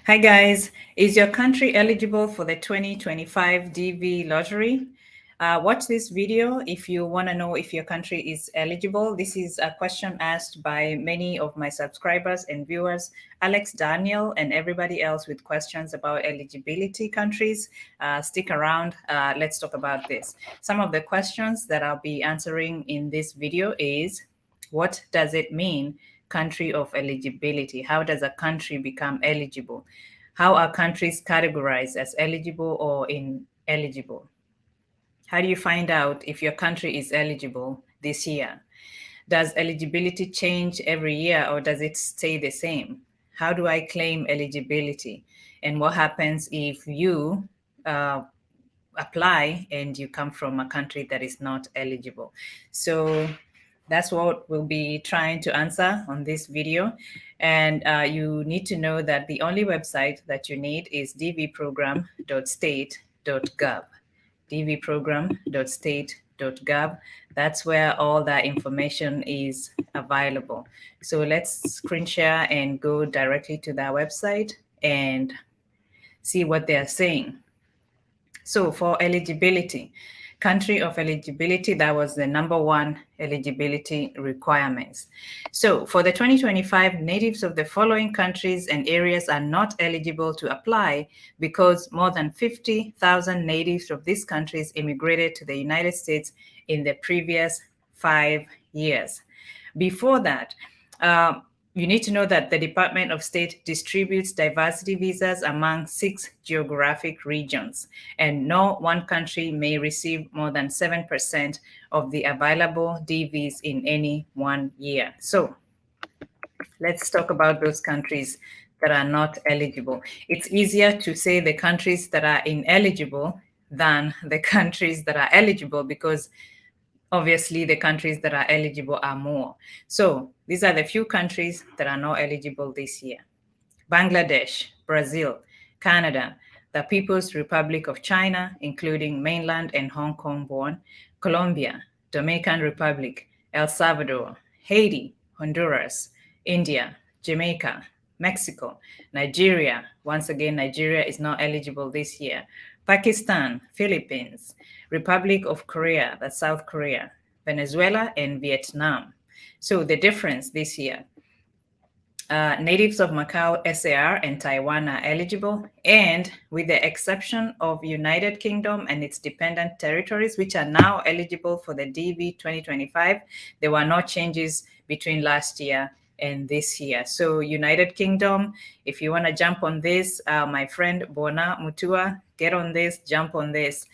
Hi guys, is your country eligible for the 2025 DV lottery? Watch this video if you want to know if your country is eligible. This is a question asked by many of my subscribers and viewers, Alex, Daniel, and everybody else with questions about eligibility countries. Stick around, let's talk about this. Some of the questions that I'll be answering in this video is, what does it mean? Country of eligibility. How does a country become eligible? How are countries categorized as eligible or ineligible? How do you find out if your country is eligible this year? Does eligibility change every year or does it stay the same? How do I claim eligibility? And what happens if you apply and you come from a country that is not eligible? So that's what we'll be trying to answer on this video. And you need to know that the only website that you need is dvprogram.state.gov. dvprogram.state.gov. That's where all that information is available. So let's screen share and go directly to that website and see what they're saying. So for eligibility, country of eligibility, that was the number one eligibility requirements. So for the 2025, natives of the following countries and areas are not eligible to apply because more than 50,000 natives of these countries immigrated to the United States in the previous 5 years. Before that, you need to know that the Department of State distributes diversity visas among 6 geographic regions, and no one country may receive more than 7% of the available DVs in any one year. So let's talk about those countries that are not eligible. It's easier to say the countries that are ineligible than the countries that are eligible because obviously the countries that are eligible are more. So these are the few countries that are not eligible this year: Bangladesh, Brazil, Canada, the People's Republic of China, including mainland and Hong Kong born, Colombia, Dominican Republic, El Salvador, Haiti, Honduras, India, Jamaica, Mexico, Nigeria. Once again, Nigeria is not eligible this year. Pakistan, Philippines, Republic of Korea, that's South Korea, Venezuela, and Vietnam. So the difference this year, natives of Macau, SAR, and Taiwan are eligible, and with the exception of United Kingdom and its dependent territories, which are now eligible for the DV 2025, there were no changes between last year and this year. So United Kingdom, if you want to jump on this, my friend Bona Mutua, get on this, jump on this.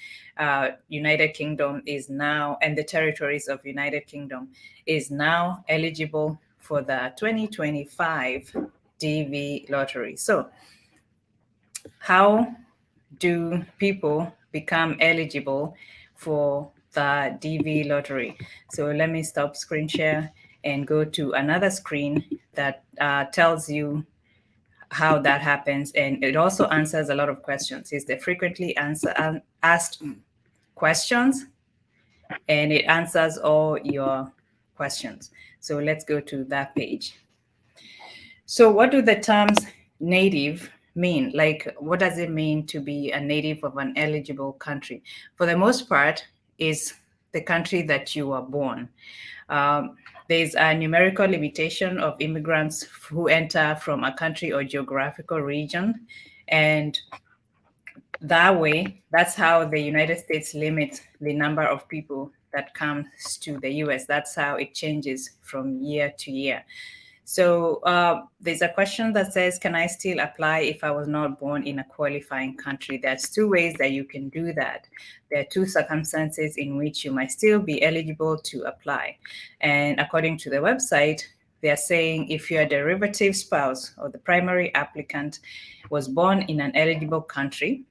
United Kingdom is now, and the territories of United Kingdom is now eligible for the 2025 DV lottery. So how do people become eligible for the DV lottery? So let me stop screen share and go to another screen that tells you how that happens. And it also answers a lot of questions. It's the frequently asked questions, and it answers all your questions. So let's go to that page. So what do the terms native mean? Like, what does it mean to be a native of an eligible country? For the most part, is the country that you were born. There's a numerical limitation of immigrants who enter from a country or geographical region. And that way, that's how the United States limits the number of people that comes to the US. That's how it changes from year to year. So there's a question that says, can I still apply if I was not born in a qualifying country? There's 2 ways that you can do that. There are 2 circumstances in which you might still be eligible to apply. And according to the website, they're saying if your derivative spouse or the primary applicant was born in an eligible country,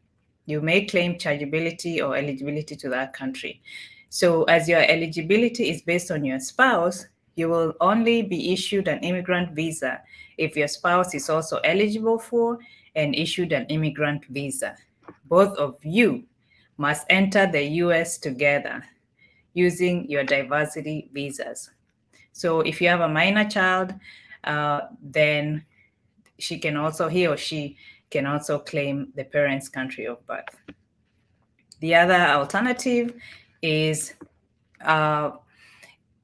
you may claim chargeability or eligibility to that country. So as your eligibility is based on your spouse, you will only be issued an immigrant visa if your spouse is also eligible for and issued an immigrant visa. Both of you must enter the US together using your diversity visas. So if you have a minor child, then he or she can also claim the parent's country of birth. The other alternative is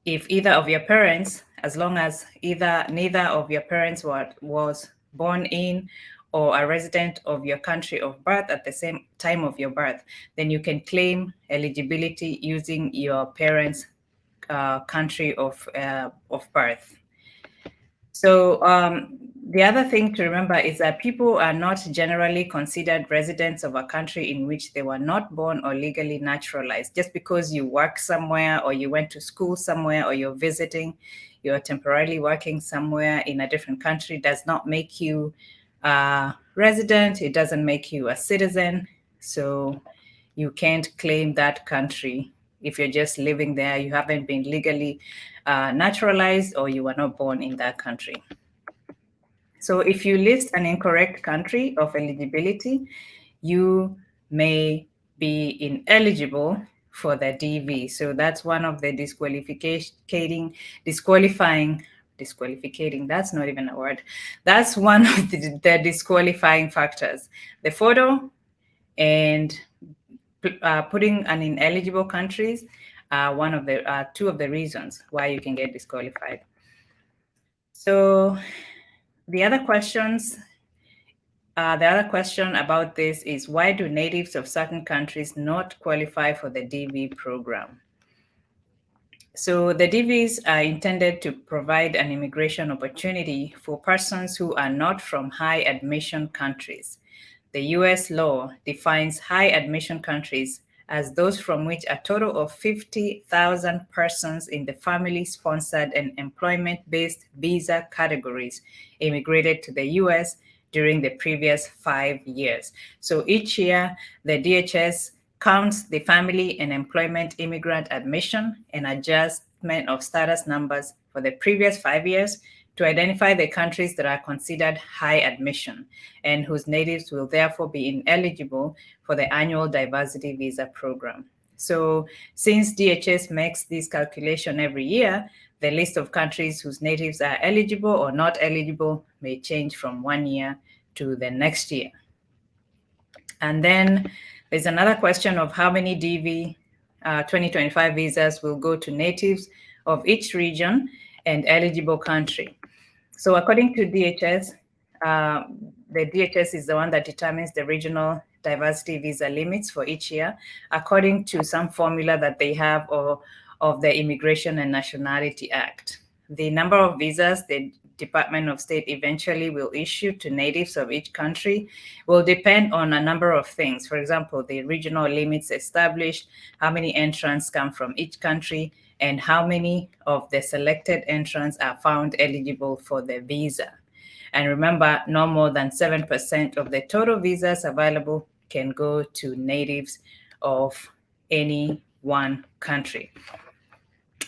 if either of your parents, as long as neither of your parents was born in or a resident of your country of birth at the same time of your birth, then you can claim eligibility using your parents' country of birth. So the other thing to remember is that people are not generally considered residents of a country in which they were not born or legally naturalized. Just because you work somewhere or you went to school somewhere or you're visiting, you're temporarily working somewhere in a different country does not make you a resident. It doesn't make you a citizen. So you can't claim that country if you're just living there, you haven't been legally naturalized, or you were not born in that country. So if you list an incorrect country of eligibility, you may be ineligible for the DV. So that's one of the disqualifying, that's not even a word. That's one of the disqualifying factors. The photo and putting an ineligible countries are two of the reasons why you can get disqualified. So the other question about this is, why do natives of certain countries not qualify for the DV program? So the DVs are intended to provide an immigration opportunity for persons who are not from high admission countries. The US law defines high admission countries as those from which a total of 50,000 persons in the family-sponsored and employment-based visa categories immigrated to the US during the previous 5 years. So each year, the DHS counts the family and employment immigrant admission and adjustment of status numbers for the previous 5 years to identify the countries that are considered high admission and whose natives will therefore be ineligible for the annual diversity visa program. So since DHS makes this calculation every year, the list of countries whose natives are eligible or not eligible may change from 1 year to the next year. And then there's another question of how many DV 2025 visas will go to natives of each region and eligible country. So according to DHS, the DHS is the one that determines the regional diversity visa limits for each year, according to some formula that they have of the Immigration and Nationality Act. The number of visas the Department of State eventually will issue to natives of each country will depend on a number of things. For example, the regional limits established, how many entrants come from each country, and how many of the selected entrants are found eligible for the visa. And remember, no more than 7% of the total visas available can go to natives of any one country.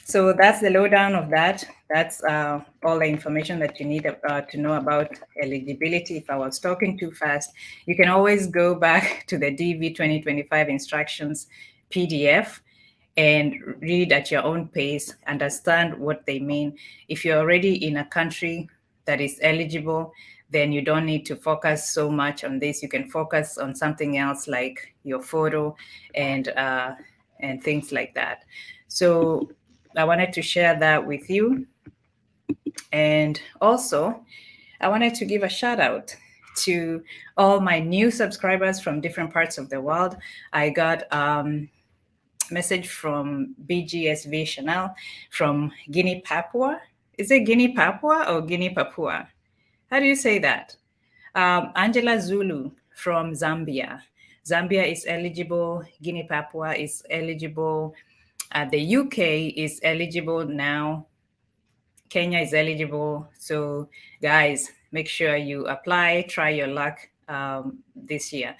So that's the lowdown of that. That's all the information that you need to know about eligibility. If I was talking too fast, you can always go back to the DV 2025 instructions PDF and read at your own pace, understand what they mean. If you're already in a country that is eligible, then you don't need to focus so much on this. You can focus on something else like your photo and things like that. So I wanted to share that with you. And also, I wanted to give a shout out to all my new subscribers from different parts of the world. I got message from BGSV Chanel from Guinea Papua. Is it Guinea Papua or Guinea Papua? How do you say that? Angela Zulu from Zambia. Zambia is eligible. Guinea Papua is eligible. The UK is eligible now. Kenya is eligible. So guys, make sure you apply, try your luck this year.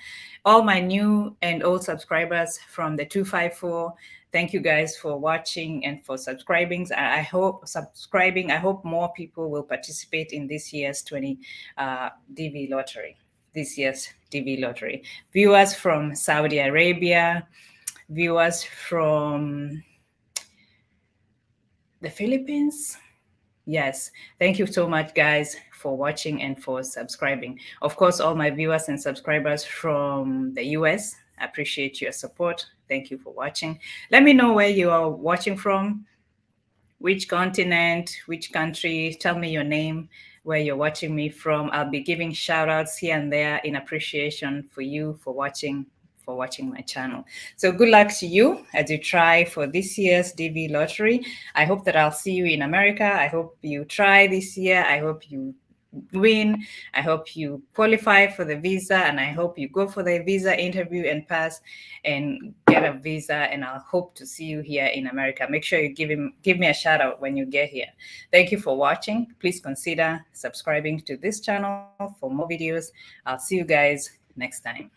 All my new and old subscribers from the 254, thank you guys for watching and for subscribing. I hope more people will participate in this year's DV lottery. This year's DV lottery. Viewers from Saudi Arabia, viewers from the Philippines, Yes. Thank you so much, guys, for watching and for subscribing. Of course, all my viewers and subscribers from the US, I appreciate your support. Thank you for watching. Let me know where you are watching from, which continent, which country. Tell me your name, where you're watching me from. I'll be giving shout outs here and there in appreciation for you for watching my channel. So good luck to you as you try for this year's DV lottery. I hope that I'll see you in America. I hope you try this year. I hope you win. I hope you qualify for the visa, and I hope you go for the visa interview and pass and get a visa. And I'll hope to see you here in America. Make sure you give me a shout out when you get here. Thank you for watching. Please consider subscribing to this channel for more videos. I'll see you guys next time.